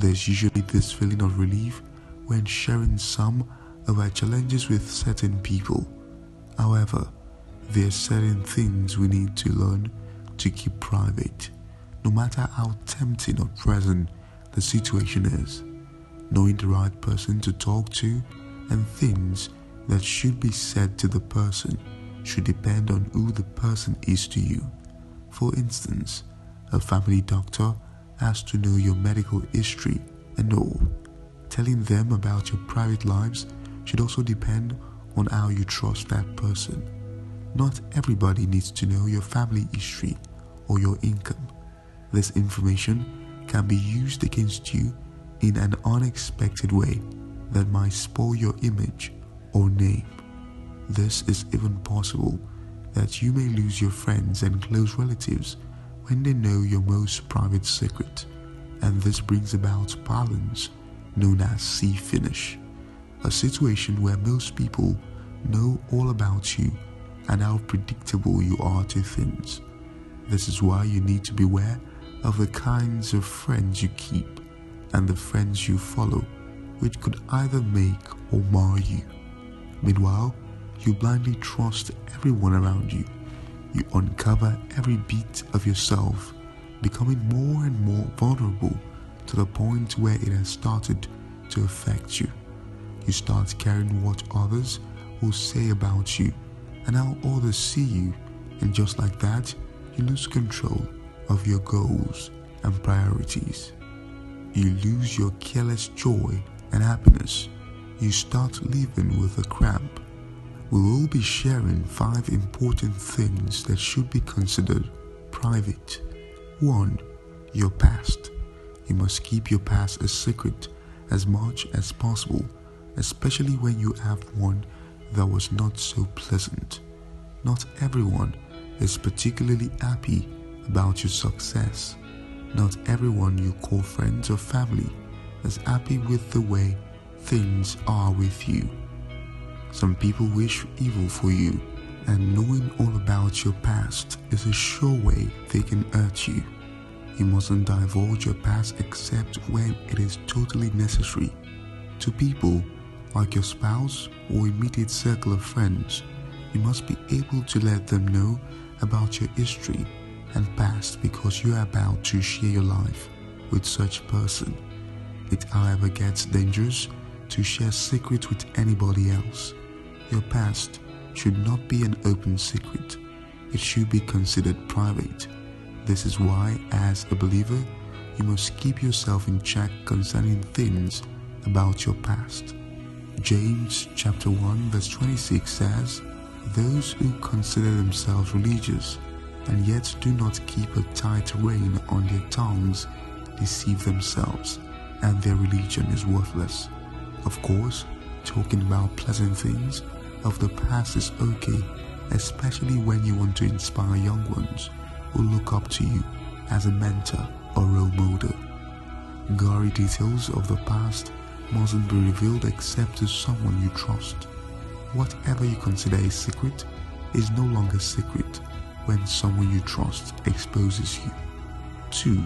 There's usually this feeling of relief when sharing some of our challenges with certain people. However, there are certain things we need to learn to keep private, no matter how tempting or present the situation is. Knowing the right person to talk to and things that should be said to the person should depend on who the person is to you. For instance, a family doctor has to know your medical history and all. Telling them about your private lives should also depend on how you trust that person. Not everybody needs to know your family history or your income. This information can be used against you in an unexpected way that might spoil your image or name. This is even possible that you may lose your friends and close relatives when they know your most private secret, and this brings about balance known as see finish, a situation where most people know all about you and how predictable you are to things. This is why you need to beware of the kinds of friends you keep and the friends you follow, which could either make or mar you. Meanwhile, you blindly trust everyone around you. You uncover every bit of yourself, becoming more and more vulnerable to the point where it has started to affect you. You start caring what others will say about you and how others see you, and just like that, you lose control of your goals and priorities. You lose your careless joy and happiness. You start living with a cramp. We will be sharing 5 important things that should be considered private. 1. Your past. You must keep your past a secret as much as possible, especially when you have one that was not so pleasant. Not everyone is particularly happy about your success. Not everyone you call friends or family is happy with the way things are with you. Some people wish evil for you, and knowing all about your past is a sure way they can hurt you. You mustn't divulge your past except when it is totally necessary. To people like your spouse or immediate circle of friends, you must be able to let them know about your history and past because you are about to share your life with such person. It however gets dangerous to share secrets with anybody else. Your past should not be an open secret. It should be considered private. This is why, as a believer, you must keep yourself in check concerning things about your past. James chapter 1 verse 26 says, "Those who consider themselves religious and yet do not keep a tight rein on their tongues deceive themselves, and their religion is worthless." Of course, talking about pleasant things of the past is okay, especially when you want to inspire young ones who look up to you as a mentor or role model. Gory details of the past mustn't be revealed except to someone you trust. Whatever you consider a secret is no longer secret when someone you trust exposes you. 2.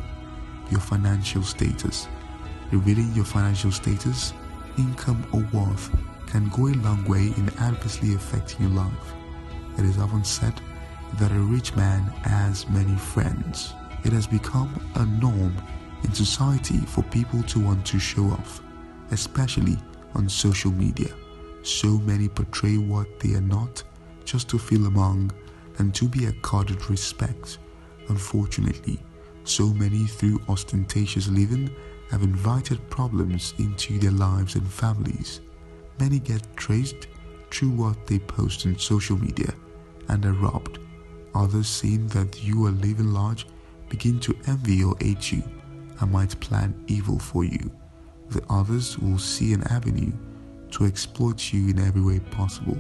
Your financial status. Revealing your financial status, income or worth can go a long way in adversely affecting your life. It is often said that a rich man has many friends. It has become a norm in society for people to want to show off, especially on social media. So many portray what they are not just to feel among and to be accorded respect. Unfortunately, so many through ostentatious living have invited problems into their lives and families. Many get traced through what they post on social media and are robbed. Others, seeing that you are living large, begin to envy or hate you and might plan evil for you. The others will see an avenue to exploit you in every way possible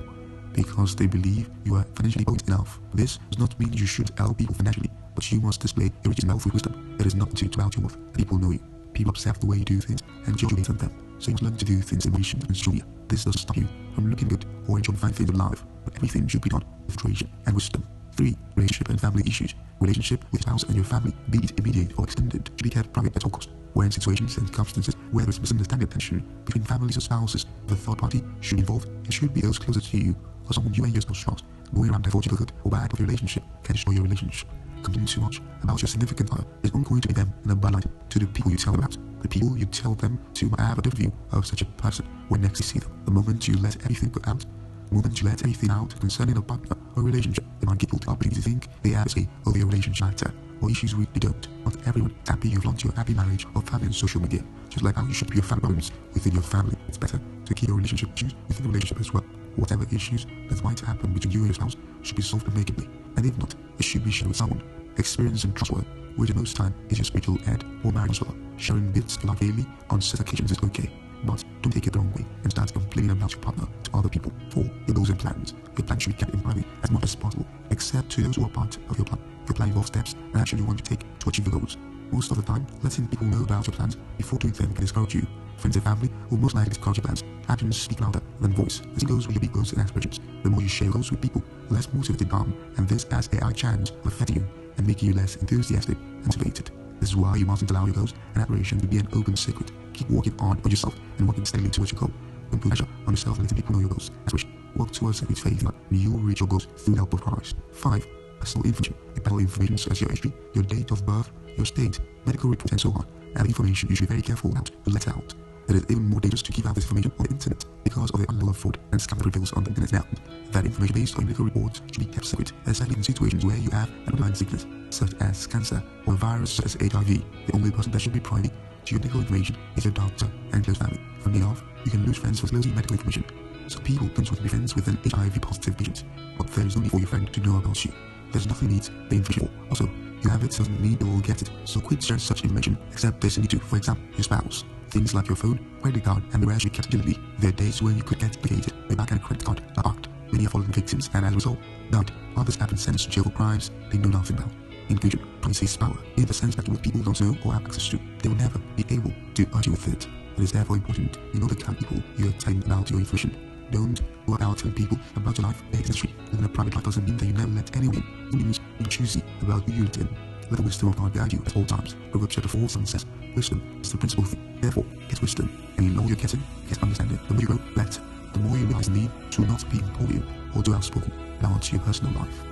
because they believe you are financially potent enough. This does not mean you should help people financially, but you must display a rich wealth with wisdom. It is not about your worth. People know you. People observe the way you do things and judge you based on them. So you must learn to do things in moderation and slowly. This doesn't stop you from looking good or enjoying fine things in life, but everything should be done with moderation and wisdom. 3. Relationship and family issues. Relationship with spouse and your family, be it immediate or extended, should be kept private at all costs. When situations and circumstances where there is misunderstanding or tension between families or spouses, the third party should be involved. It should be those closer to you or someone you and your spouse trust. Going around divulging the good or bad of your relationship can destroy your relationship. Complaining too much about your significant other is only going to make them in a bad light to the people you tell them about. The people you tell them to might have a different view of such a person when next you see them. The moment you let everything go out, the moment you let everything out concerning a partner or relationship, they might get pulled up to think they have a say over your relationship matter or issues we don't. Not everyone is happy you flaunt your happy marriage or family on social media. Just like how you should be your family problems within your family, it's better to keep your relationship issues within the relationship as well. Whatever issues that might happen between you and your spouse should be solved amicably, and if not, it should be shared with someone experienced and trustworthy, which most time is your spiritual head or marriage counselor. Sharing bits of life daily on set occasions is okay, but don't take it the wrong way and start complaining about your partner to other people. 4. Your goals and plans. Your plan should be kept in private as much as possible, except to those who are part of your plan. Your plan involves steps and action you want to take to achieve the goals. Most of the time, letting people know about your plans before doing them can discourage you. Friends and family will most likely discourage your plans. Actions speak louder than voice. The same goes with your big goals and aspirations. The more you share goals with people, the less motivated they become, and this has a high chance of affecting you and making you less enthusiastic and motivated. This is why you mustn't allow your goals and aspirations to be an open secret. Keep working on yourself and working steadily towards your goal. Don't put pressure on yourself and letting people know your goals. Aspiration. Work towards it with faith, and you will reach your goals through the help of Christ. 5. Personal information. Personal information such as your history, your date of birth, your state, medical reports, and so on. And information you should be very careful about to let out. It is even more dangerous to give out this information on the internet because of the level of fraud and scam that prevails on the internet now. That information based on medical reports should be kept secret, especially in situations where you have an underlying sickness such as cancer or a virus such as HIV. The only person that should be privy to your medical information is your doctor and close family. From the off, you can lose friends for disclosing medical information. So people don't want to be friends with an HIV positive patient, but there is no need for your friend to know about you. There's nothing needs the information for. Also, you have it doesn't mean they will get it, so quit sharing such information except there's a need to, for example, your spouse. Things like your phone, credit card, and the rest you kept digitally. There are days when you could get implicated. Your bank and credit card are hacked. Many are fallen victims and as a result, died. Others have been sentenced to jail for crimes they know nothing about. In conclusion, privacy is power, in the sense that what people don't know or have access to, they will never be able to argue with it. It is therefore important in order to tell people you are telling about your information. Don't go about telling people about your life, their history. Living a private life doesn't mean that you never let anyone in. It means being choosy about who you let in. Let the wisdom of God guide you at all times. Proverbs chapter 4 says, wisdom is the principal thing. Therefore, get wisdom, and in all you're getting, get understanding. The more you grow, better. The more you realize the need to not be impulsive or too outspoken about your personal life.